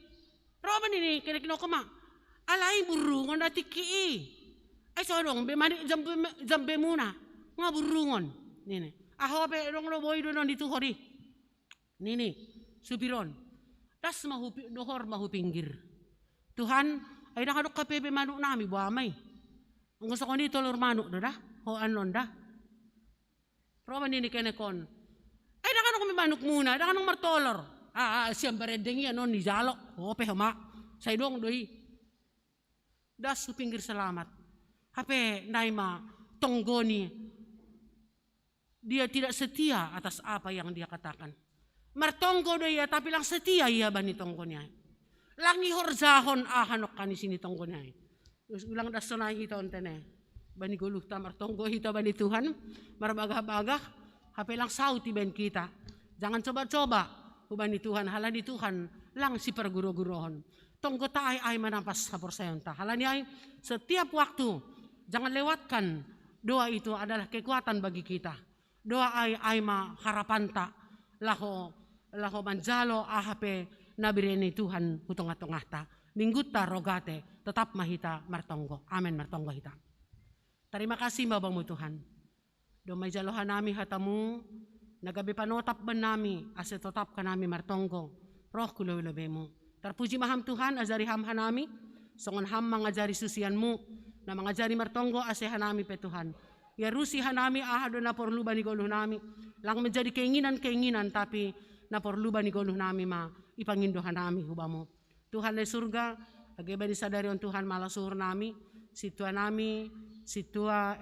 roman ini kira-kira ko ma, alay burungon na tiki. Ay sorong, be manik zambe muna, nga burungon. Nini, ako pe rong roboy doon dito hori. Nini, supiron. Tas dohor mahupinggir. Tuhan, ay nakadok kape be manok nami buamay. Ang gusto ko nito lor manok do da, ho anon da. Roman ini kenekon. Ay nakadok kami manok muna, nakadok martolor. Siyang beredeng yan, ni jalo. Ope hama. Sa idong doi. Das supinggir selamat. Hape naima tonggoni. Dia tidak setia atas apa yang dia katakan. Martonggo dia tapi lang setia iya bani tonggonya. Langi horzahon ahanok kani sini tonggonya. Terus ulang das sonai ito ontene. Bani guluh ta martonggo hita bani Tuhan. Marbagah-bagah. Hape lang sauti ben kita. Jangan coba-coba. Hubani Tuhan, halani Tuhan, lang si perguru-gurohon. Tonggo taay ay manampas sa porsayon ta. Halani ay setiap waktu, jangan lewatkan doa itu adalah kekuatan bagi kita. Doa ay harapan ta. Laho manjalo ahape nabireni Tuhan hutong-atong ta. Mingguta rogate, tetap mahita martonggo. Amen martonggo hita. Terima kasih babangmu Tuhan. Domay jalohan nami hatamu. Nagabi panotap ban nami, asa totap ka nami martonggo, roh kulo-ulobe mo. Terpuji maham Tuhan, azari hamha nami, songon ham mangajari susianmu, na mangajari martonggo asehan nami pe Tuhan. Ya rusihan nami ahado na porlu bani goluh nami, lang menjadi keinginan-keinginan tapi na porlu bani goluh nami ma ipangindohan nami hubamo. Tuhan le surga, lagi bani sadarion Tuhan malasur nami, situa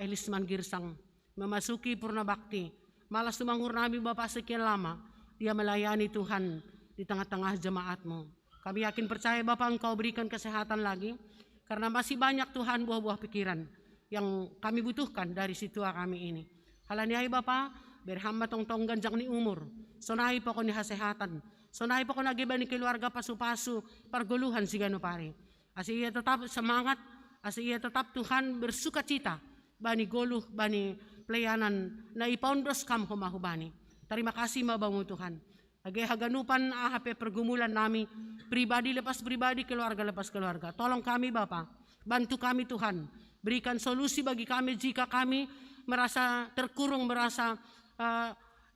Elisman Girsang, memasuki purna bakti. Malas tumangur nami Bapak sekian lama, dia melayani Tuhan di tengah-tengah jemaatmu. Kami yakin percaya Bapak Engkau berikan kesehatan lagi, karena masih banyak Tuhan buah-buah pikiran yang kami butuhkan dari situa kami ini. Halaniai Bapak, berhamba tong-tong ganjang ni umur, sonai poko ni kesehatan, sonai poko nagiba ni keluarga pasu-pasu, perguluhan si gano pare. Asi ia tetap semangat, asi ia tetap Tuhan bersuka cita, bani goluh, bani pelayanan na ipaundos kam humahubani. Terima kasih mabangu Tuhan. Lagi haganupan ahape pergumulan nami, pribadi lepas pribadi, keluarga lepas keluarga. Tolong kami Bapa, bantu kami Tuhan. Berikan solusi bagi kami jika kami merasa terkurung, merasa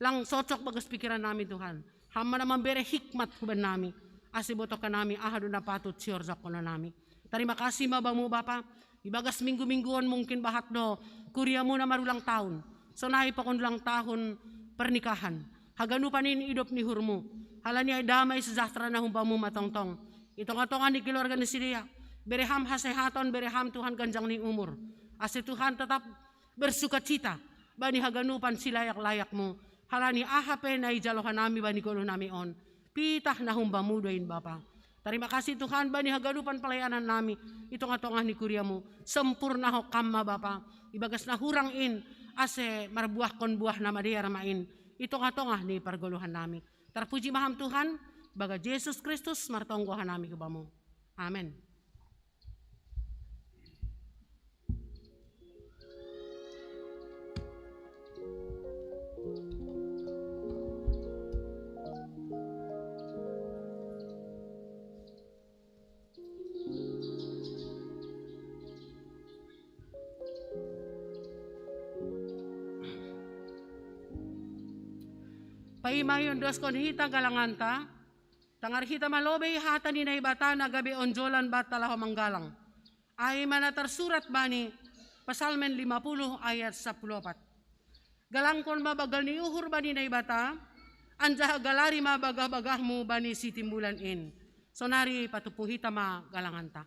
lang cocok bagas pikiran nami Tuhan. Hamba na memberi hikmat huban nami. Asibotokan nami ahadu na patut sior zakona nami. Terima kasih mabangu Bapa. Ibagas minggu-mingguan mungkin bahat do, kuria mo na marulang tahun. Sonai pa kundulang tahun pernikahan. Haganupan ini hidup ni hurmu. Halani ay damay sejahtera na humpamu matongtong. Itong-atongan ni keluarga ni Siria. Bereham hasehaton, bereham Tuhan ganjang ni umur. Asi Tuhan tetap bersuka cita. Bani haganupan silayak-layak mo. Halani ahape na ijalohan nami bani guluh nami on. Pitah na humpamu doin Bapa. Terima kasih Tuhan bani haganupan pelayanan nami. Itong atongah ni kuriamu. Sempurna ho kamma Bapa. Ibagas na hurang in. Ase marbuah kon buah nama dia ramain. Itong atongah ni pergoluhan nami. Terpuji maham Tuhan. Baga Yesus Kristus martonggohan nami kebamu. Amin. Paimayon dos kon hita galanganta, tangar hita malobey hata ni naibata na gabi onjolan bata laho manggalang. Ay mana tersurat bani Pasalmen 50 ayat 14. Galangkon mabagal ni uhur bani naibata, anja galari mabagah-bagahmu bani si timbulan in. Sonari patupuhita ma galanganta.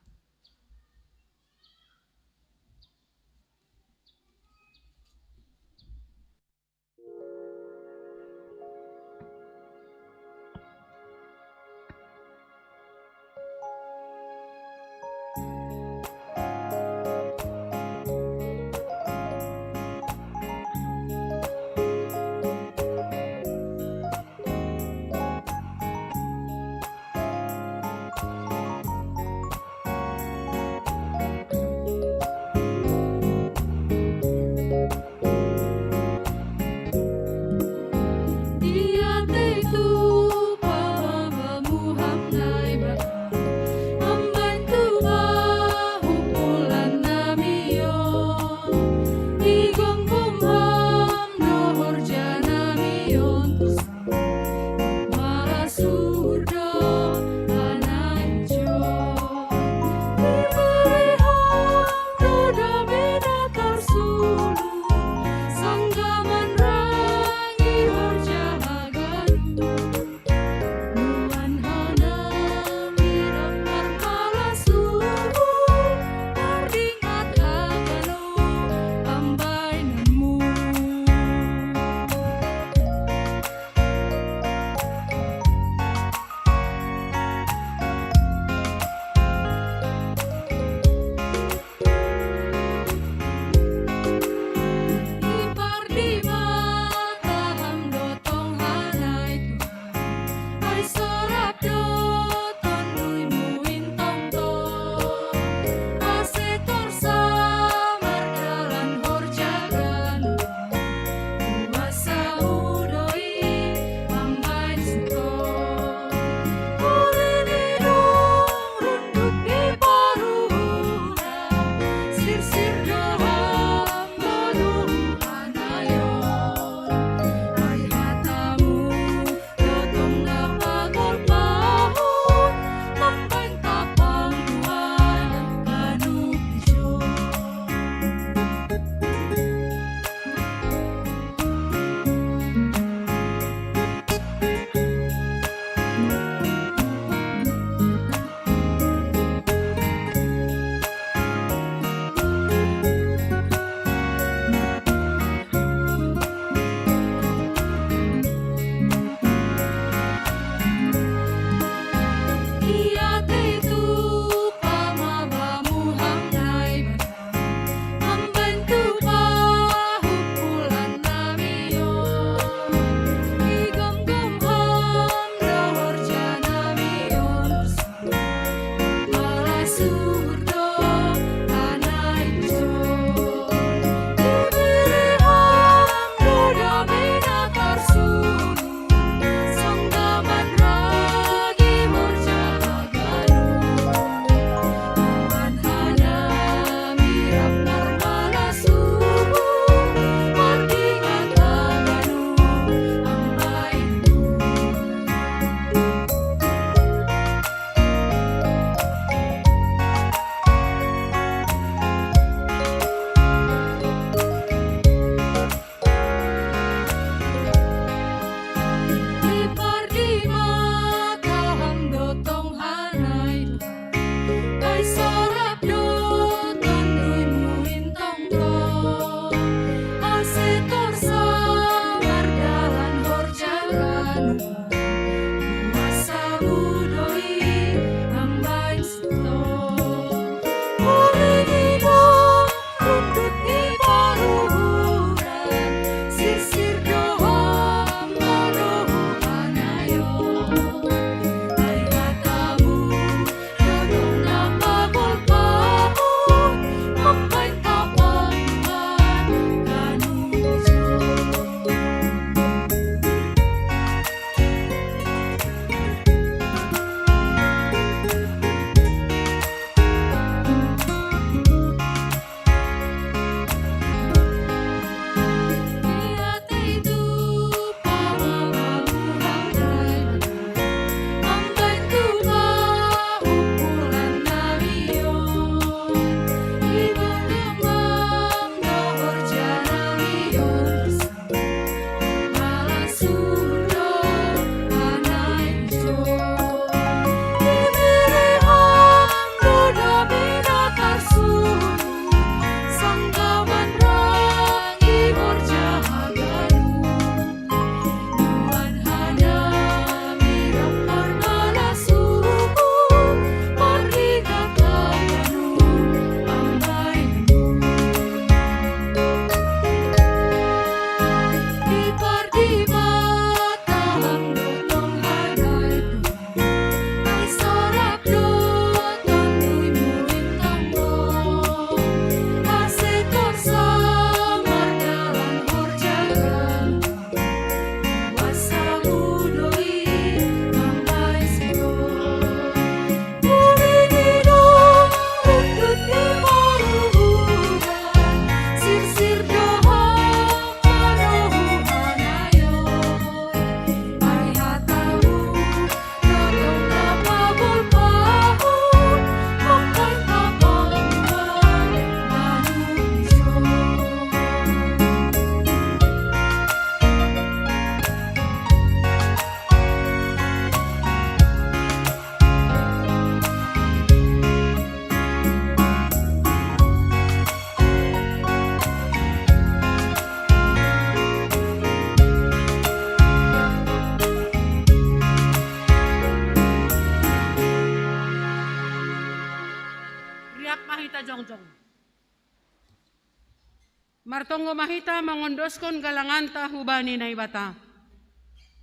Martonggo mahita mangondoskon galanganta hubani na ibata.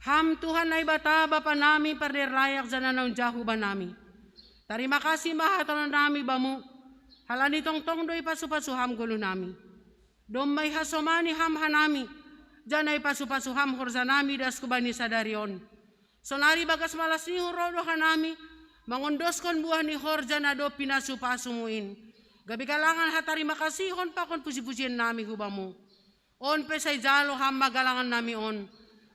Ham Tuhan na ibata bapa nami perderlayak jananaw jahuban nami. Terima kasih mahatonon nami bamu. Halani tong doy pasu-pasu ham gulo nami. Dom may hasomani ham hanami. Janay pasu-pasu ham horza nami das kubani sadarion. Sonari bagas malas ni horodo hanami. Mangondoskon buah ni horja na do pinasupasumuin. Gabi kalangan hatari makasihon pa kon pusi-pusian nami hubamu. On pesay jalo ham magalangan nami on.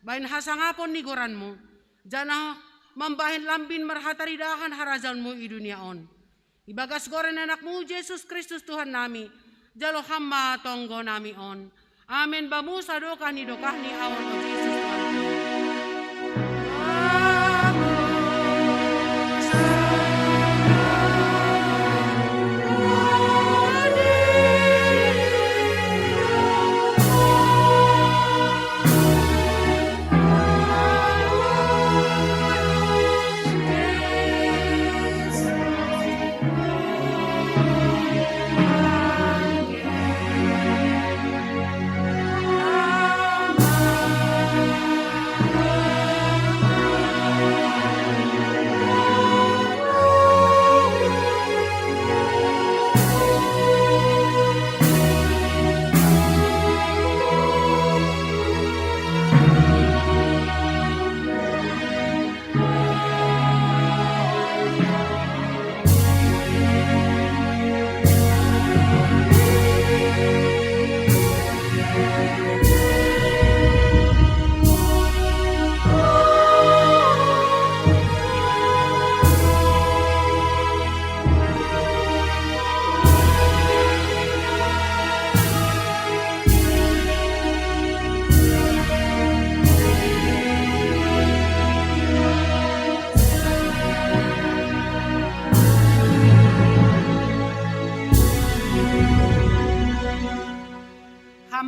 Bain hasangapon ni goran mo. Jana mambahin lambin marhatari dahan harajan mo i dunia on. Ibagas goran anakmu Jesus Kristus Tuhan nami. Jalo ham matonggo nami on. Amen bamu sadokah ni awon o Jesus Tuhan.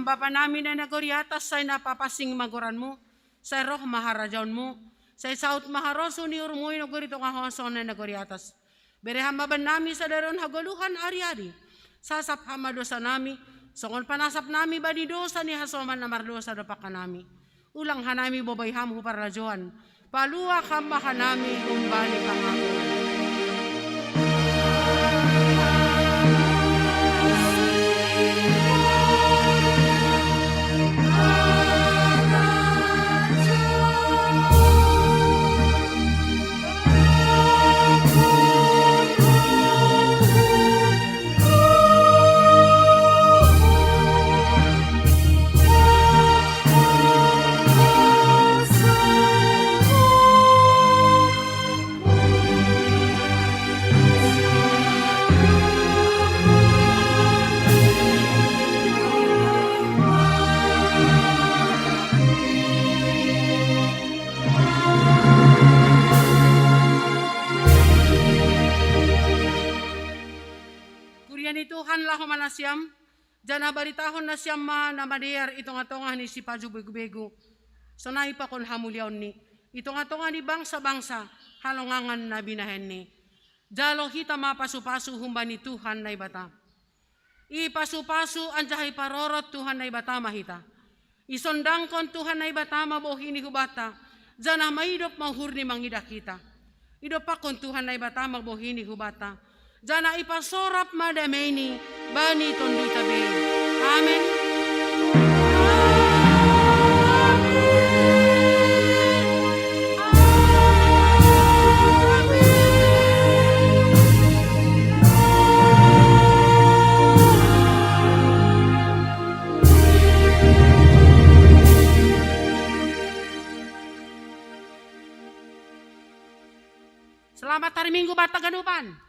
Bapa namin na nagoriatas say napapasing magoran mo, say roh maharajaon mo, say saut maharoso ni urmoy nagorito nga hoso na nagoriatas. Bereham baban nami sa daron haguluhan ari-ari, sasap hamadosa nami, songon panasap nami banidosa ni hasoman na mardosa dapaka nami. Ulang hanami bobayham huparajoan, paluwa kamba hanami umbali pangako. Siam, jana baritahon na siyam na madiyar itong atonga ni si Paju Begu-Begu. So naipa kon hamulyaw ni. Itong atonga ni bangsa-bangsa halongangan na binahen ni. Jalo hita mapasu-pasu humba ni Tuhan na ibata. Ipasu-pasu anjahay parorot Tuhan na ibata mahita. Isondang kon Tuhan na ibata mabuhi ni hubata. Jana maidop mahurni mangidak kita. Idop pa kon Tuhan na ibata mabuhi ni hubata. Jana ipasorap madameni bani tondu tabe. Amen. Selamat hari Minggu Bataganupan.